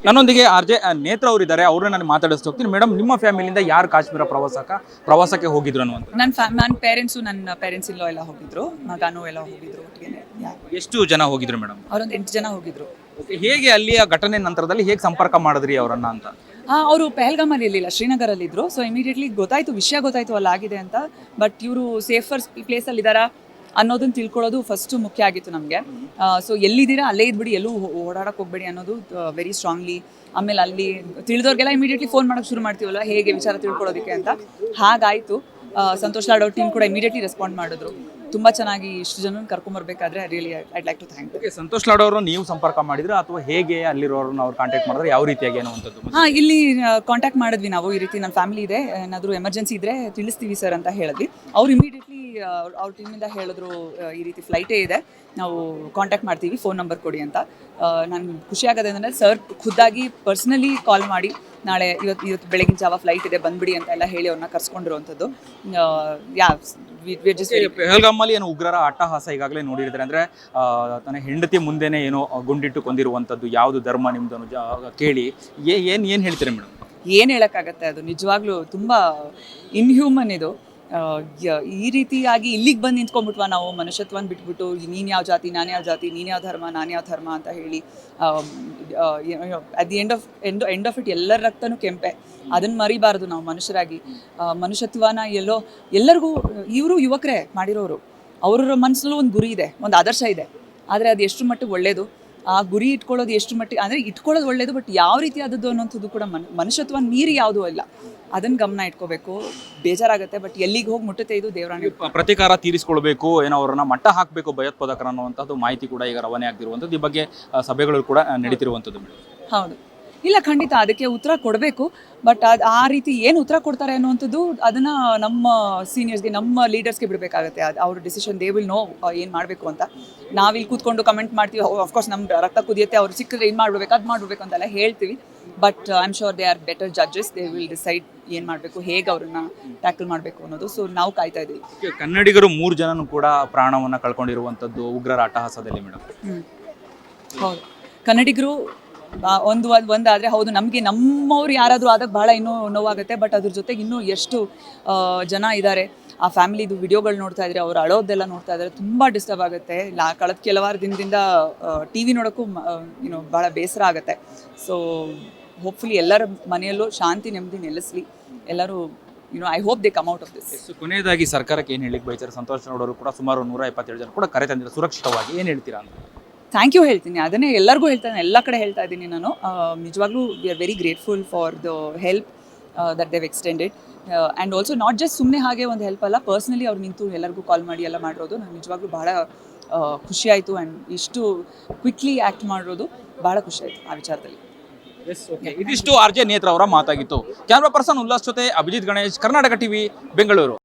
ನನ್ನೊಂದಿಗೆ R J ನೇತ್ರ ಅವರು ಇದ್ದಾರೆ. ಅವ್ರನ್ನ ನಾನು ಮಾತಾಡಿಸ್ತಾ ಹೋಗ್ತೀನಿ. ಮೇಡಮ್, ನಿಮ್ಮ ಫ್ಯಾಮಿಲಿಯಿಂದ ಯಾರು ಕಾಶ್ಮೀರ ಪ್ರವಾಸಕ್ಕೆ ಹೋಗಿದ್ರು ಅನ್ನುವಂಥ? ನನ್ನ ಪೇರೆಂಟ್ಸ್ ಇಲ್ಲೋ ಎಲ್ಲ ಹೋಗಿದ್ರು, ಮಗನೂ ಎಲ್ಲ ಹೋಗಿದ್ರು ಒಟ್ಟಿಗೆ. ಎಷ್ಟು ಜನ ಹೋಗಿದ್ರು ಮೇಡಮ್? ಅವರೊಂದು 8 ಜನ ಹೋಗಿದ್ರು. ಹೇಗೆ ಅಲ್ಲಿಯ ಘಟನೆ ನಂತರದಲ್ಲಿ ಹೇಗೆ ಸಂಪರ್ಕ ಮಾಡಿದ್ರಿ ಅವರನ್ನ ಅಂತ? ಅವರು ಪೆಹಲ್ಗಾಮಲ್ಲಿ ಇರಲಿಲ್ಲ, ಶ್ರೀನಗರಲ್ಲಿ ಇದ್ರು. ಸೊ ಇಮಿಡಿಯೇಟ್ಲಿ ವಿಷಯ ಗೊತ್ತಾಯ್ತು ಅಲ್ಲಾಗಿದೆ ಅಂತ. ಬಟ್ ಇವರು ಸೇಫರ್ ಪ್ಲೇಸಲ್ಲಿ ಇದ್ದಾರಾ ಅನ್ನೋದನ್ನ ತಿಳ್ಕೊಳ್ಳೋದು ಫಸ್ಟು ಮುಖ್ಯ ಆಗಿತ್ತು ನಮಗೆ. ಸೊ ಎಲ್ಲಿದ್ದೀರಾ ಅಲ್ಲೇ ಇದ್ಬಿಡಿ, ಎಲ್ಲೂ ಓಡಾಡಕ್ಕೆ ಹೋಗ್ಬೇಡಿ ಅನ್ನೋದು ವೆರಿ ಸ್ಟ್ರಾಂಗ್ಲಿ. ಆಮೇಲೆ ಅಲ್ಲಿ ತಿಳಿದವ್ರಿಗೆಲ್ಲ ಇಮಿಡಿಯೇಟ್ಲಿ ಫೋನ್ ಮಾಡೋಕ್ಕೆ ಶುರು ಮಾಡ್ತೀವಲ್ಲ, ಹೇಗೆ ವಿಚಾರ ತಿಳ್ಕೊಳ್ಳೋದಕ್ಕೆ ಅಂತ. ಹಾಗಾಯಿತು. ಸಂತೋಷ್ ಲಾಡ್ ಅವ್ರ ಟೀಮ್ ಕೂಡ ಇಮಿಡಿಯೇಟ್ಲಿ ರೆಸ್ಪಾಂಡ್ ಮಾಡಿದ್ರು. ತುಂಬ ಚೆನ್ನಾಗಿ ಇಷ್ಟು ಜನ ಕರ್ಕೊಂಬರ್ಬೇಕಾದ್ರೆ really I'd like to thank. Santosh Lad ಅವರು ನೀವು ಸಂಪರ್ಕ ಮಾಡಿದ್ರೆ ಅಥವಾ ಹೇಗೆ ಅಲ್ಲಿರೋರನ್ನ ಅವ್ರು ಕಾಂಟ್ಯಾಕ್ಟ್ ಮಾಡಿದ್ರೆ ಯಾವ ರೀತಿಯಾಗಿ ಅನ್ನುವಂಥದ್ದು? ಇಲ್ಲಿ ಕಾಂಟ್ಯಾಕ್ಟ್ ಮಾಡಿದ್ವಿ ನಾವು. ಈ ರೀತಿ ನನ್ನ ಫ್ಯಾಮಿಲಿ ಇದೆ, ಏನಾದರೂ ಎಮರ್ಜೆನ್ಸಿ ಇದ್ದರೆ ತಿಳಿಸ್ತೀವಿ ಸರ್ ಅಂತ ಹೇಳಿದ್ವಿ. ಅವ್ರು ಇಮಿಡಿಯೇಟ್ಲಿ ಅವ್ರ ಟೀಮಿಂದ ಹೇಳಿದ್ರು, ಈ ರೀತಿ ಫ್ಲೈಟೇ ಇದೆ, ನಾವು ಕಾಂಟ್ಯಾಕ್ಟ್ ಮಾಡ್ತೀವಿ, ಫೋನ್ ನಂಬರ್ ಕೊಡಿ ಅಂತ. ನನಗೆ ಖುಷಿ ಆಗೋದು ಅಂದರೆ ಸರ್ ಖುದ್ದಾಗಿ ಪರ್ಸ್ನಲಿ ಕಾಲ್ ಮಾಡಿ ನಾಳೆ ಇವತ್ತು ಬೆಳಗಿನ ಜಾವ ಫ್ಲೈಟ್ ಇದೆ ಬಂದ್ಬಿಡಿ ಅಂತ ಎಲ್ಲ ಹೇಳಿ ಅವ್ರನ್ನ ಕರ್ಸ್ಕೊಂಡಿರುವಂಥದ್ದು. ಪೆಹಲ್ಗಾಮಲ್ಲಿ ಏನು ಉಗ್ರರ ಅಟ್ಟಹಾಸ ಈಗಾಗಲೇ ನೋಡಿರ್ತಾರೆ. ಅಂದರೆ ತನ್ನ ಹೆಂಡತಿ ಮುಂದೆನೇ ಏನೋ ಗುಂಡಿಟ್ಟು ಕೊಂದಿರುವಂಥದ್ದು. ಯಾವುದು ಧರ್ಮ ನಿಮ್ದು ಕೇಳಿ ಏನು ಹೇಳ್ತೀರಾ ಮೇಡಮ್? ಏನು ಹೇಳೋಕ್ಕಾಗತ್ತೆ, ಅದು ನಿಜವಾಗ್ಲೂ ತುಂಬ ಇನ್ಹ್ಯೂಮನ್ ಇದು. ಈ ರೀತಿಯಾಗಿ ಇಲ್ಲಿಗೆ ಬಂದು ನಿಂತ್ಕೊಂಡ್ಬಿಟ್ವಾ ನಾವು, ಮನುಷ್ಯತ್ವನ ಬಿಟ್ಬಿಟ್ಟು ನೀನು ಯಾವ ಜಾತಿ ನಾನು ಯಾವ ಜಾತಿ, ನೀನು ಯಾವ ಧರ್ಮ ನಾನು ಯಾವ ಧರ್ಮ ಅಂತ ಹೇಳಿ. At the end of it ಎಲ್ಲರ ರಕ್ತನೂ ಕೆಂಪೆ. ಅದನ್ನು ಮರಿಬಾರ್ದು ನಾವು ಮನುಷ್ಯರಾಗಿ. ಮನುಷ್ಯತ್ವನ ಎಲ್ಲರಿಗೂ ಇವರು ಯುವಕರೇ ಮಾಡಿರೋರು, ಅವ್ರ ಮನಸ್ಸಲ್ಲೂ ಒಂದು ಗುರಿ ಇದೆ, ಒಂದು ಆದರ್ಶ ಇದೆ. ಆದರೆ ಅದು ಎಷ್ಟು ಮಟ್ಟಿಗೆ ಒಳ್ಳೆಯದು, ಆ ಗುರಿ ಇಟ್ಕೊಳ್ಳೋದು ಎಷ್ಟು ಮಟ್ಟಿಗೆ ಅಂದರೆ ಇಟ್ಕೊಳ್ಳೋದು ಒಳ್ಳೆಯದು, ಬಟ್ ಯಾವ ರೀತಿ ಆದದ್ದು ಅನ್ನೋಂಥದ್ದು ಕೂಡ ಮನುಷ್ಯತ್ವ ಮೀರಿ ಯಾವುದೂ ಇಲ್ಲ. ಅದನ್ನು ಗಮನ ಇಟ್ಕೋಬೇಕು. ಬೇಜಾರಾಗುತ್ತೆ, ಬಟ್ ಎಲ್ಲಿಗೆ ಹೋಗಿ ಮುಟ್ಟುತ್ತೆ ಇದು ದೇವರಾಣೆ. ಪ್ರತೀಕಾರ ತೀರಿಸ್ಕೊಳ್ಬೇಕು, ಏನೋ ಅವ್ರನ್ನ ಮಟ್ಟ ಹಾಕಬೇಕು ಭಯೋತ್ಪಾದಕರ ಅನ್ನುವಂಥದ್ದು ಮಾಹಿತಿ ಕೂಡ ಈಗ ರವಾನೆ ಆಗ್ತಿರುವಂಥದ್ದು. ಈ ಬಗ್ಗೆ ಸಭೆಗಳು ಕೂಡ ನಡೀತಿರುವಂಥದ್ದು. ಹೌದು, ಇಲ್ಲ ಖಂಡಿತ ಅದಕ್ಕೆ ಉತ್ತರ ಕೊಡಬೇಕು. ಬಟ್ ಆ ರೀತಿ ಏನು ಉತ್ತರ ಕೊಡ್ತಾರೆ ಅನ್ನುವಂಥದ್ದು ಅದನ್ನು ನಮ್ಮ ಸೀನಿಯರ್ಸ್ಗೆ, ನಮ್ಮ ಲೀಡರ್ಸ್ಗೆ ಬಿಡಬೇಕಾಗತ್ತೆ. ಅವ್ರ ಡಿಸಿಷನ್, ದೇ ವಿಲ್ ನೋ ಏನು ಮಾಡಬೇಕು ಅಂತ. ನಾವಿಲ್ಲಿ ಕೂತ್ಕೊಂಡು ಕಮೆಂಟ್ ಮಾಡ್ತೀವಿ, ಅಫ್ಕೋರ್ಸ್ ನಮ್ಮ ರಕ್ತ ಕುದಿಯುತ್ತೆ, ಅವ್ರು ಸಿಕ್ಕಿದ್ರೆ ಏನು ಮಾಡಬೇಕು ಅದು ಮಾಡಬೇಕು ಅಂತೆಲ್ಲ ಹೇಳ್ತೀವಿ. But I am sure they are better judges, they will decide ಏನು ಮಾಡಬೇಕು, ಹೇಗೆ ಅವ್ರನ್ನ ಟ್ಯಾಕಲ್ ಮಾಡಬೇಕು ಅನ್ನೋದು. ಸೊ ನಾವು ಕಾಯ್ತಾ ಇದ್ದೀವಿ. ಕನ್ನಡಿಗರು 3 ಜನನು ಕೂಡ ಪ್ರಾಣವನ್ನು ಕಳ್ಕೊಂಡಿರುವಂಥದ್ದು ಉಗ್ರರ ಅಟ್ಟಹಾಸದಲ್ಲಿ ಮೇಡಮ್. ಹೌದು, ಕನ್ನಡಿಗರು ಒಂದಾದರೆ ಹೌದು, ನಮಗೆ ನಮ್ಮವ್ರು ಯಾರಾದರೂ ಆದಾಗ ಭಾಳ ಇನ್ನೂ ನೋವಾಗುತ್ತೆ. ಬಟ್ ಅದ್ರ ಜೊತೆಗೆ ಇನ್ನೂ ಎಷ್ಟು ಜನ ಇದ್ದಾರೆ, ಆ ಫ್ಯಾಮಿಲಿದು ವಿಡಿಯೋಗಳು ನೋಡ್ತಾ ಇದ್ರೆ, ಅವ್ರು ಅಳೋದೆಲ್ಲ ನೋಡ್ತಾ ಇದ್ದಾರೆ, ತುಂಬ ಡಿಸ್ಟರ್ಬ್ ಆಗುತ್ತೆ. ಕಳೆದ ಕೆಲವಾರು ದಿನದಿಂದ ಟಿ ವಿ ನೋಡೋಕ್ಕೂ ಭಾಳ ಬೇಸರ ಆಗುತ್ತೆ. ಸೊ ಹೋಪ್ಫುಲಿ ಎಲ್ಲರ ಮನೆಯಲ್ಲೂ ಶಾಂತಿ ನೆಮ್ಮದಿ ನೆಲೆಸಲಿ ಎಲ್ಲರೂ. I hope they come out of this. ಕೊನೆಯದಾಗಿ ಸರ್ಕಾರಕ್ಕೆ ಏನು ಹೇಳಿಕ್ಕೆ ಬಯಸ್ತಾರೆ? ಸಂತೋಷ್ ನೋಡೋರು ಕೂಡ ಸುಮಾರು 127 ಜನ ಕೂಡ ಕರೆ ತಂದಿದ್ದಾರೆ ಸುರಕ್ಷಿತವಾಗಿ, ಏನು ಹೇಳ್ತೀರಾ ಅಂತ? ಥ್ಯಾಂಕ್ ಯು ಹೇಳ್ತೀನಿ, ಅದನ್ನೇ ಎಲ್ಲರಿಗೂ ಹೇಳ್ತಾನೆ, ಎಲ್ಲ ಕಡೆ ಹೇಳ್ತಾ ಇದ್ದೀನಿ ನಾನು. ನಿಜವಾಗ್ಲೂ we are very grateful for the help that they've extended. And also not just ಸುಮ್ಮನೆ ಹಾಗೆ ಒಂದು ಹೆಲ್ಪ್ ಅಲ್ಲ, ಪರ್ಸ್ನಲಿ ಅವ್ರು ನಿಂತು ಎಲ್ಲರಿಗೂ ಕಾಲ್ ಮಾಡಿ ಎಲ್ಲ ಮಾಡಿರೋದು ನನಗೆ ನಿಜವಾಗ್ಲೂ ಭಾಳ ಖುಷಿ ಆಯಿತು. ಆ್ಯಂಡ್ ಇಷ್ಟು ಕ್ವಿಕ್ಲಿ ಆ್ಯಕ್ಟ್ ಮಾಡಿರೋದು ಭಾಳ ಖುಷಿ ಆಯಿತು ಆ ವಿಚಾರದಲ್ಲಿ. ಇದಿಷ್ಟು ಆರ್ ಜೆ ನೇತ್ರ ಅವರ ಮಾತಾಗಿತ್ತು. ಕ್ಯಾಮ್ರಾ ಪರ್ಸನ್ ಉಲ್ಲಾಸ್ ಜೊತೆ ಅಭಿಜಿತ್ ಗಣೇಶ್, ಕರ್ನಾಟಕ ಟಿವಿ, ಬೆಂಗಳೂರು.